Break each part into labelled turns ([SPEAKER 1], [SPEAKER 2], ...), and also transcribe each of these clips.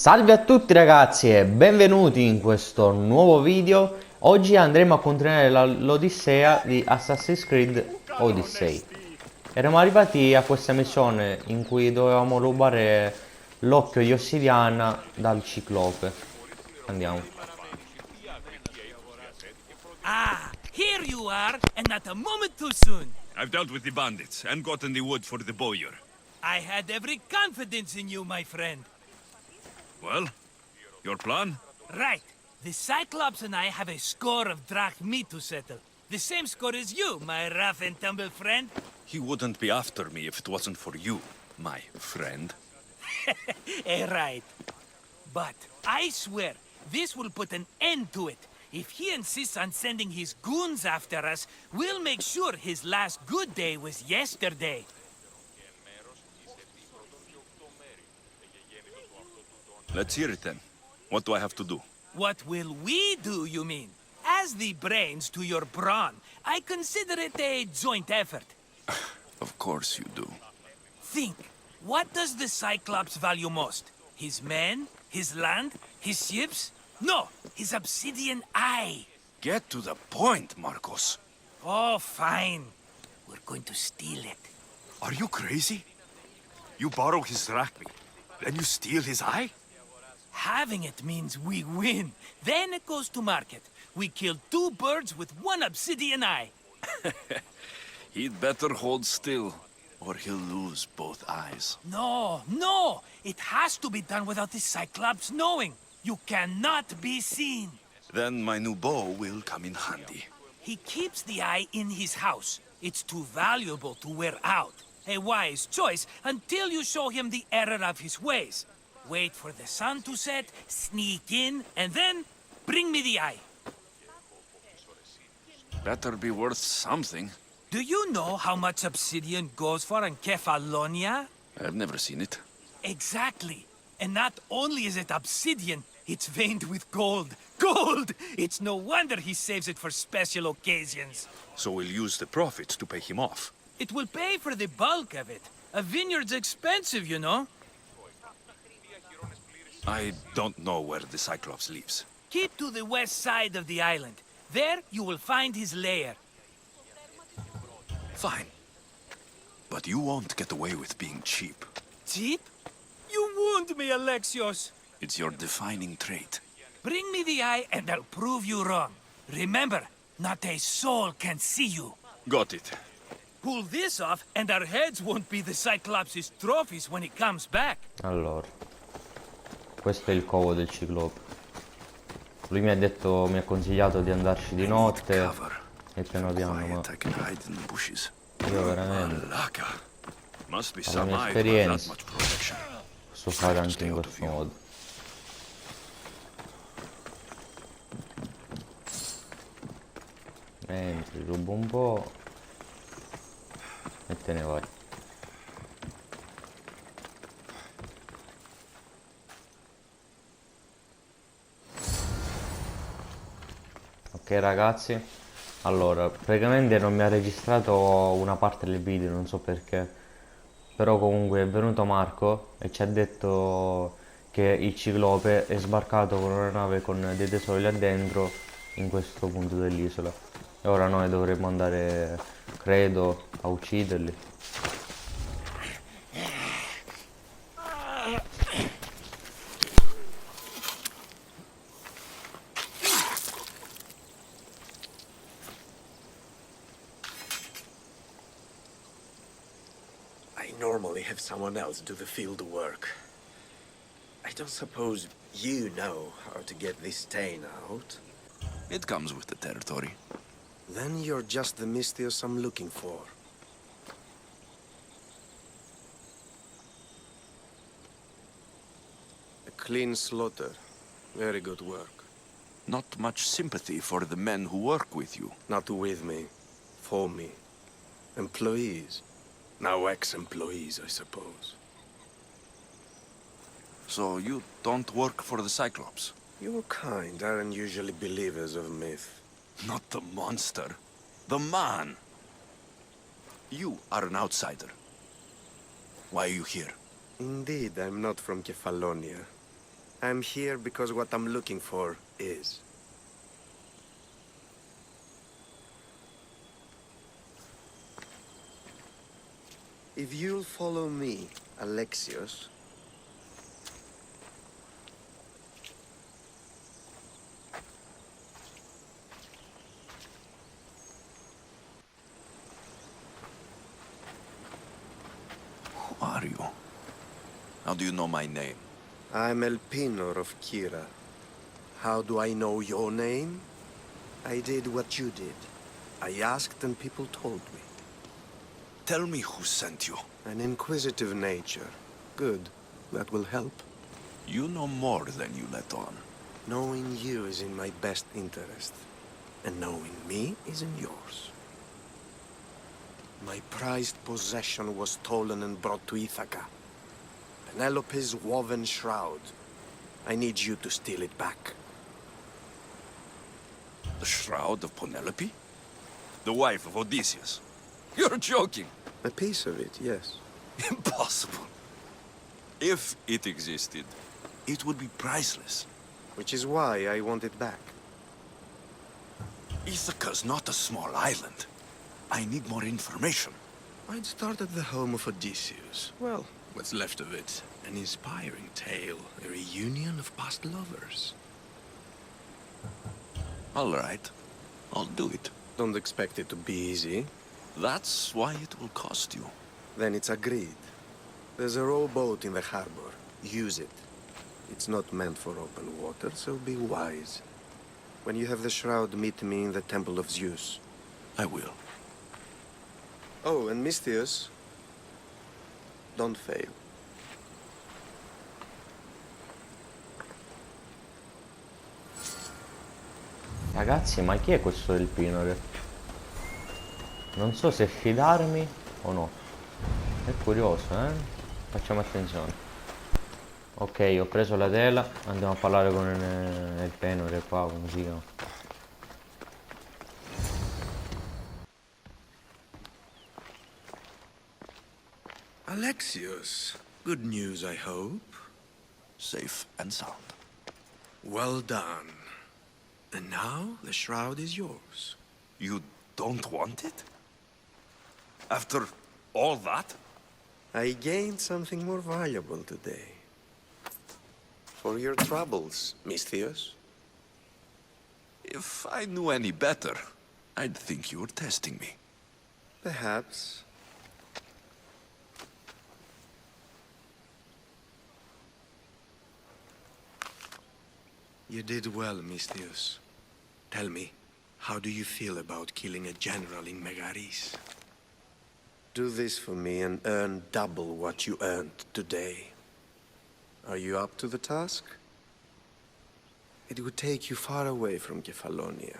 [SPEAKER 1] Salve a tutti ragazzi e benvenuti in questo nuovo video. Oggi andremo a continuare l'odissea di Assassin's Creed Odyssey. Eravamo arrivati a questa missione in cui dovevamo rubare l'occhio di ossidiana dal ciclope. Andiamo.
[SPEAKER 2] Ah, here you are, and not a moment too soon.
[SPEAKER 3] I've dealt with the bandits and gotten the wood for the bowyer.
[SPEAKER 2] I had every confidence in you, my friend.
[SPEAKER 3] Well, your plan?
[SPEAKER 2] Right. The Cyclops and I have a score of drachmi to settle. The same score as you, my rough and tumble friend.
[SPEAKER 3] He wouldn't be after me if it wasn't for you, my friend.
[SPEAKER 2] Right. But I swear, this will put an end to it. If he insists on sending his goons after us, we'll make sure his last good day was yesterday.
[SPEAKER 3] Let's hear it then. What do I have to do?
[SPEAKER 2] What will we do, you mean? As the brains to your brawn, I consider it a joint effort.
[SPEAKER 3] Of course you do.
[SPEAKER 2] Think, what does the Cyclops value most? His men? His land? His ships? No, his obsidian eye.
[SPEAKER 3] Get to the point, Marcos.
[SPEAKER 2] Oh, fine. We're going to steal it.
[SPEAKER 3] Are you crazy? You borrow his drachmi, then you steal his eye?
[SPEAKER 2] Having it means we win. Then it goes to market. We kill two birds with one obsidian eye.
[SPEAKER 3] He'd better hold still, or he'll lose both eyes.
[SPEAKER 2] No. It has to be done without the Cyclops knowing. You cannot be seen.
[SPEAKER 3] Then my new bow will come in handy.
[SPEAKER 2] He keeps the eye in his house. It's too valuable to wear out. A wise choice until you show him the error of his ways. Wait for the sun to set, sneak in, and then bring me the eye.
[SPEAKER 3] Better be worth something.
[SPEAKER 2] Do you know how much obsidian goes for in Kefalonia?
[SPEAKER 3] I've never seen it.
[SPEAKER 2] Exactly. And not only is it obsidian, it's veined with gold. Gold! It's no wonder he saves it for special occasions.
[SPEAKER 3] So we'll use the profits to pay him off.
[SPEAKER 2] It will pay for the bulk of it. A vineyard's expensive, you know.
[SPEAKER 3] I don't know where the Cyclops lives.
[SPEAKER 2] Keep to the west side of the island. There you will find his lair.
[SPEAKER 3] Fine. But you won't get away with being cheap.
[SPEAKER 2] Cheap? You wound me, Alexios.
[SPEAKER 3] It's your defining trait.
[SPEAKER 2] Bring me the eye and I'll prove you wrong. Remember, not a soul can see you.
[SPEAKER 3] Got it.
[SPEAKER 2] Pull this off and our heads won't be the Cyclops' trophies when he comes back.
[SPEAKER 1] Allora, questo è il covo del ciclope. Lui mi ha consigliato di andarci di notte e piano piano, ma io veramente alla mia esperienza posso fare anche in questo modo. Entri, rubo un po' e te ne vai. Ok ragazzi, allora praticamente non mi ha registrato una parte del video, non so perché, però comunque è venuto Marco e ci ha detto che il ciclope è sbarcato con una nave con dei tesori là dentro in questo punto dell'isola e ora noi dovremmo andare, credo, a ucciderli.
[SPEAKER 4] I normally have someone else do the field work. I don't suppose you know how to get this stain out?
[SPEAKER 3] It comes with the territory.
[SPEAKER 4] Then you're just the Mystios I'm looking for. A clean slaughter. Very good work.
[SPEAKER 3] Not much sympathy for the men who work with you.
[SPEAKER 4] Not with me. For me. Employees. Now ex-employees, I suppose.
[SPEAKER 3] So you don't work for the Cyclops?
[SPEAKER 4] Your kind aren't usually believers of myth.
[SPEAKER 3] Not the monster. The man. You are an outsider. Why are you here?
[SPEAKER 4] Indeed, I'm not from Kefalonia. I'm here because what I'm looking for is. If you'll follow me, Alexios.
[SPEAKER 3] Who are you? How do you know my name?
[SPEAKER 4] I'm El Pinor of Kira. How do I know your name? I did what you did. I asked and people told me.
[SPEAKER 3] Tell me who sent you.
[SPEAKER 4] An inquisitive nature. Good. That will help.
[SPEAKER 3] You know more than you let on.
[SPEAKER 4] Knowing you is in my best interest. And knowing me is in yours. My prized possession was stolen and brought to Ithaca. Penelope's woven shroud. I need you to steal it back.
[SPEAKER 3] The shroud of Penelope? The wife of Odysseus? You're joking!
[SPEAKER 4] A piece of it, yes.
[SPEAKER 3] Impossible. If it existed, it would be priceless.
[SPEAKER 4] Which is why I want it back.
[SPEAKER 3] Ithaca's not a small island. I need more information.
[SPEAKER 4] I'd start at the home of Odysseus. Well, what's left of it. An inspiring tale, a reunion of past lovers.
[SPEAKER 3] All right. I'll do it.
[SPEAKER 4] Don't expect it to be easy.
[SPEAKER 3] That's why it will cost you.
[SPEAKER 4] Then it's agreed. There's a rowboat in the harbor. Use it. It's not meant for open water, so be wise. When you have the shroud, meet me in the Temple of Zeus.
[SPEAKER 3] I will.
[SPEAKER 4] Oh, and Misthios, don't fail.
[SPEAKER 1] Ragazzi, ma chi è questo del Pinore? Non so se fidarmi o no. È curioso, eh? Facciamo attenzione. Ok, ho preso la tela. Andiamo a parlare con il Pinore qua, come si chiama.
[SPEAKER 4] Alexios, good news, I hope.
[SPEAKER 3] Safe and sound.
[SPEAKER 4] Well done. And now the shroud is yours.
[SPEAKER 3] You don't want it? After all that?
[SPEAKER 4] I gained something more valuable today. For your troubles, Misthios.
[SPEAKER 3] If I knew any better, I'd think you were testing me.
[SPEAKER 4] Perhaps. You did well, Misthios. Tell me, how do you feel about killing a general in Megaris? Do this for me and earn double what you earned today. Are you up to the task? It would take you far away from Kefalonia.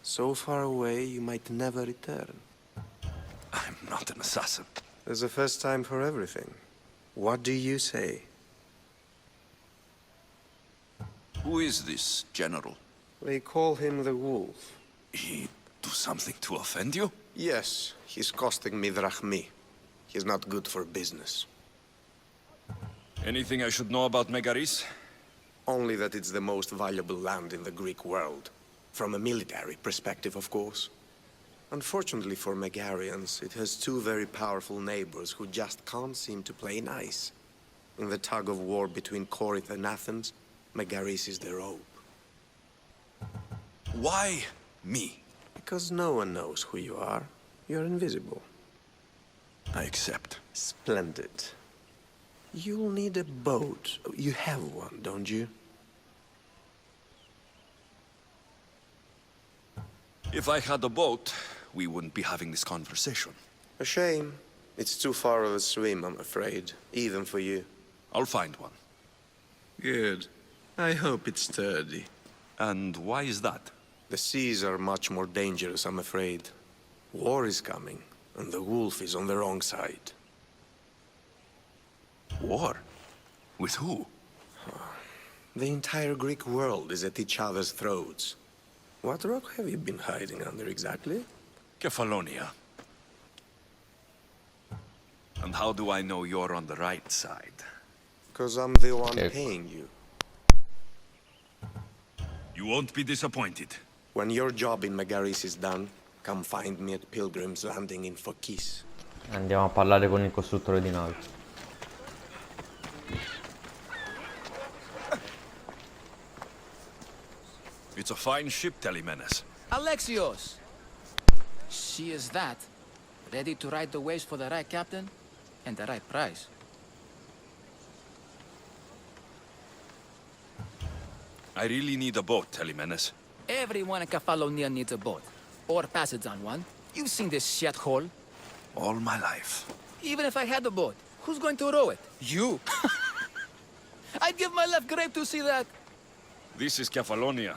[SPEAKER 4] So far away you might never return.
[SPEAKER 3] I'm not an assassin.
[SPEAKER 4] There's a first time for everything. What do you say?
[SPEAKER 3] Who is this general?
[SPEAKER 4] They call him the Wolf.
[SPEAKER 3] He do something to offend you?
[SPEAKER 4] Yes, he's costing me drachmi. He's not good for business.
[SPEAKER 3] Anything I should know about Megaris?
[SPEAKER 4] Only that it's the most valuable land in the Greek world. From a military perspective, of course. Unfortunately for Megarians, it has two very powerful neighbors who just can't seem to play nice. In the tug of war between Corinth and Athens, Megaris is the rope.
[SPEAKER 3] Why me?
[SPEAKER 4] Because no one knows who you are. You're invisible.
[SPEAKER 3] I accept.
[SPEAKER 4] Splendid. You'll need a boat. You have one, don't you?
[SPEAKER 3] If I had a boat, we wouldn't be having this conversation.
[SPEAKER 4] A shame. It's too far of a swim, I'm afraid. Even for you.
[SPEAKER 3] I'll find one.
[SPEAKER 4] Good. I hope it's sturdy.
[SPEAKER 3] And why is that?
[SPEAKER 4] The seas are much more dangerous, I'm afraid. War is coming, and the wolf is on the wrong side.
[SPEAKER 3] War? With who?
[SPEAKER 4] The entire Greek world is at each other's throats. What rock have you been hiding under exactly?
[SPEAKER 3] Kefalonia. And how do I know you're on the right side?
[SPEAKER 4] Because I'm the one
[SPEAKER 1] Ecco.
[SPEAKER 4] paying you.
[SPEAKER 3] You won't be disappointed.
[SPEAKER 4] When your job in Megaris is done, come find me at Pilgrim's Landing in Fokis.
[SPEAKER 1] Andiamo a parlare con il costruttore di navi.
[SPEAKER 3] It's a fine ship, Telemenes.
[SPEAKER 5] Alexios! She is that. Ready to ride the waves for the right captain and the right price.
[SPEAKER 3] I really need a boat, Telemenes.
[SPEAKER 5] Everyone in Kefalonia needs a boat. Or passage on one. You've seen this shithole.
[SPEAKER 3] All my life.
[SPEAKER 5] Even if I had a boat, who's going to row it? You! I'd give my left grape to see that.
[SPEAKER 3] This is Kefalonia.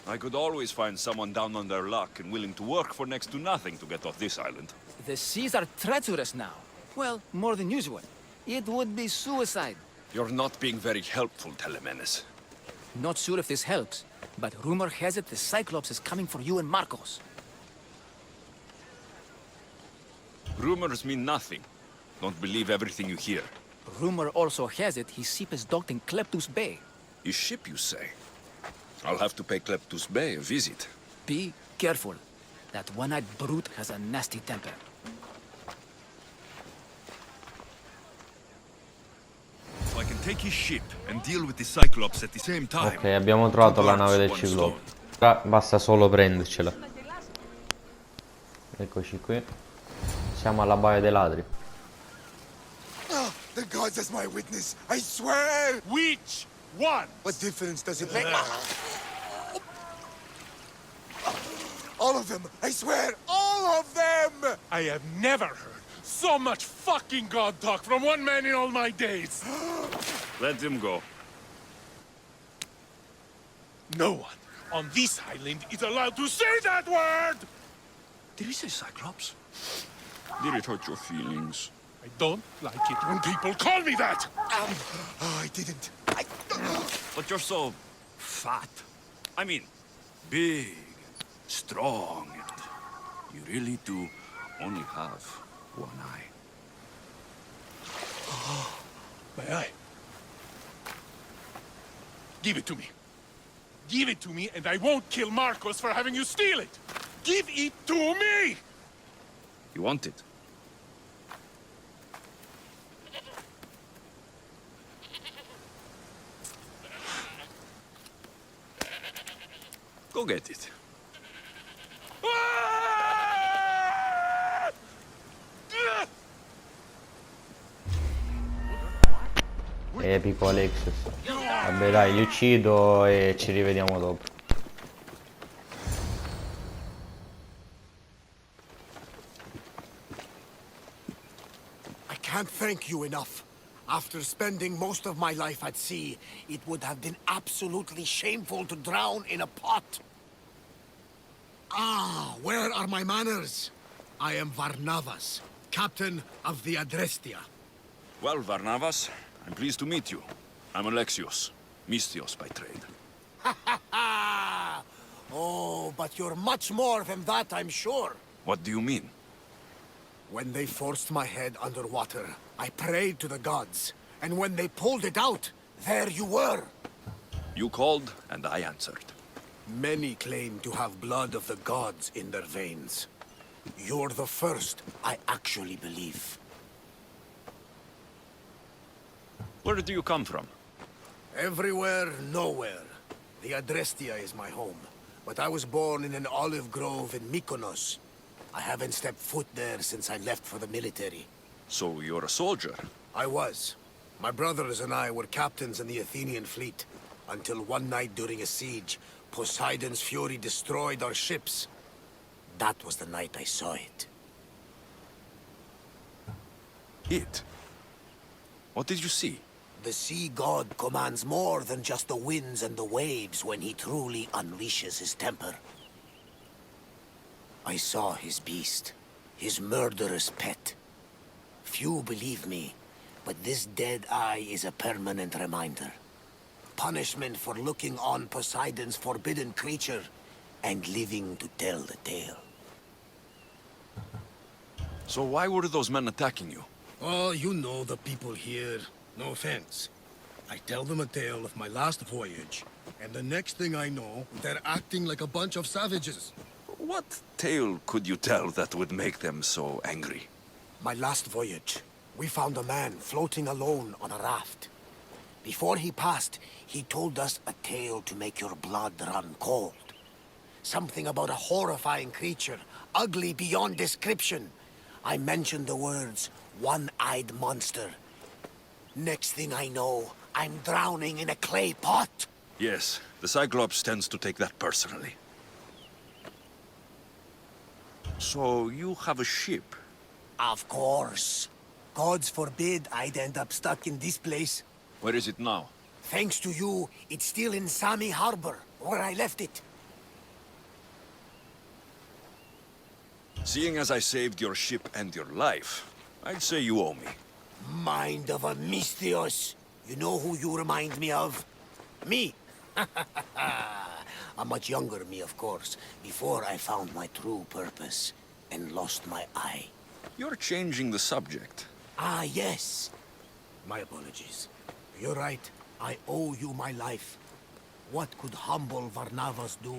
[SPEAKER 3] I could always find someone down on their luck and willing to work for next to nothing to get off this island.
[SPEAKER 5] The seas are treacherous now. Well, more than usual. It would be suicide.
[SPEAKER 3] You're not being very helpful, Telemenes.
[SPEAKER 5] Not sure if this helps, but rumor has it the Cyclops is coming for you and Marcos.
[SPEAKER 3] Rumors mean nothing. Don't believe everything you hear.
[SPEAKER 5] Rumor also has it his ship is docked in Kleptus Bay.
[SPEAKER 3] His ship, you say? I'll have to pay Kleptus Bay a visit.
[SPEAKER 5] Be careful. That one-eyed brute has a nasty temper.
[SPEAKER 3] So I can take his ship and deal with the Cyclops at the same time.
[SPEAKER 1] Ok, abbiamo trovato la nave del ciclope. Ora basta solo prendercela. Eccoci qui. Siamo alla baia dei ladri.
[SPEAKER 6] Oh, the gods as my witness, I swear!
[SPEAKER 7] Which one?
[SPEAKER 6] What difference does it make? All of them, I swear, all of them!
[SPEAKER 7] I have never heard so much fucking god talk from one man in all my days.
[SPEAKER 3] Let him go.
[SPEAKER 7] No one on this island is allowed to say that word!
[SPEAKER 3] Did he say Cyclops? Did it hurt your feelings?
[SPEAKER 7] I don't like it when people call me that!
[SPEAKER 6] Oh, I didn't.
[SPEAKER 3] But you're so fat. I mean, big, strong. You really do only have one eye.
[SPEAKER 7] My eye. Give it to me. Give it to me and I won't kill Marcos for having you steal it! Give it to me!
[SPEAKER 3] You want it? Go get it.
[SPEAKER 1] Epico Alexios. Vabbè dai, li uccido e ci rivediamo dopo.
[SPEAKER 6] I can't thank you enough. After spending most of my life at sea, it would have been absolutely shameful to drown in a pot. Ah, where are my manners? I am Varnavas, captain of the Adrestia.
[SPEAKER 3] Well, Varnavas, I'm pleased to meet you. I'm Alexios, Mystios by trade.
[SPEAKER 6] Oh, but you're much more than that, I'm sure.
[SPEAKER 3] What do you mean?
[SPEAKER 6] When they forced my head underwater, I prayed to the gods. And when they pulled it out, there you were.
[SPEAKER 3] You called, and I answered.
[SPEAKER 6] Many claim to have blood of the gods in their veins. You're the first I actually believe.
[SPEAKER 3] Where do you come from?
[SPEAKER 6] Everywhere, nowhere. The Adrestia is my home. But I was born in an olive grove in Mykonos. I haven't stepped foot there since I left for the military.
[SPEAKER 3] So you're a soldier?
[SPEAKER 6] I was. My brothers and I were captains in the Athenian fleet. Until one night during a siege, Poseidon's fury destroyed our ships. That was the night I saw it.
[SPEAKER 3] It? What did you see?
[SPEAKER 6] The sea god commands more than just the winds and the waves when he truly unleashes his temper. I saw his beast, his murderous pet. Few believe me, but this dead eye is a permanent reminder. Punishment for looking on Poseidon's forbidden creature and living to tell the tale.
[SPEAKER 3] So why were those men attacking you?
[SPEAKER 6] Oh, you know the people here. No offense. I tell them a tale of my last voyage,
[SPEAKER 8] And the next thing I know, they're acting like a bunch of savages.
[SPEAKER 3] What tale could you tell that would make them so angry?
[SPEAKER 6] My last voyage, we found a man floating alone on a raft. Before he passed, he told us a tale to make your blood run cold. Something about a horrifying creature, ugly beyond description. I mentioned the words, one-eyed monster. Next thing I know, I'm drowning in a clay pot.
[SPEAKER 3] Yes, the Cyclops tends to take that personally. So, you have a ship?
[SPEAKER 6] Of course. Gods forbid I'd end up stuck in this place.
[SPEAKER 3] Where is it now?
[SPEAKER 6] Thanks to you, it's still in Sami Harbor, where I left it.
[SPEAKER 3] Seeing as I saved your ship and your life, I'd say you owe me.
[SPEAKER 6] Mind of a Misthios. You know who you remind me of? Me. A much younger me, of course, before I found my true purpose and lost my eye.
[SPEAKER 3] You're changing the subject.
[SPEAKER 6] Ah, yes. My apologies. You're right. I owe you my life. What could humble Varnavas do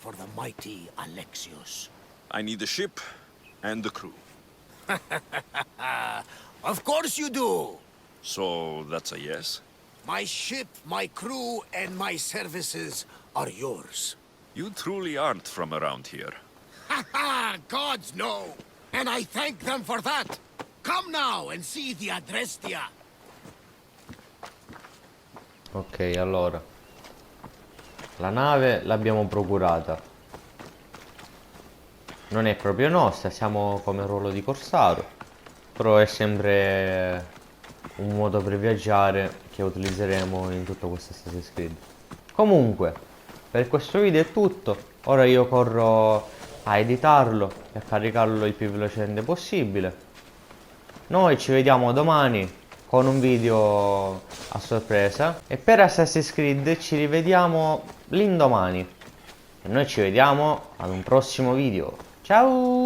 [SPEAKER 6] for the mighty Alexios?
[SPEAKER 3] I need a ship and a crew.
[SPEAKER 6] Of course you do!
[SPEAKER 3] So, that's a yes?
[SPEAKER 6] My ship, my crew, and my services are yours.
[SPEAKER 3] You truly aren't from around here.
[SPEAKER 6] Ha ha! Gods no! And I thank them for that! Come now and see the Adrestia!
[SPEAKER 1] Ok, allora. La nave l'abbiamo procurata. Non è proprio nostra, siamo come ruolo di corsaro. Però è sempre un modo per viaggiare che utilizzeremo in tutto questo Assassin's Creed. Comunque, per questo video è tutto. Ora io corro a editarlo e a caricarlo il più velocemente possibile. Noi ci vediamo domani con un video a sorpresa. E per Assassin's Creed ci rivediamo l'indomani. E noi ci vediamo ad un prossimo video. Ciao!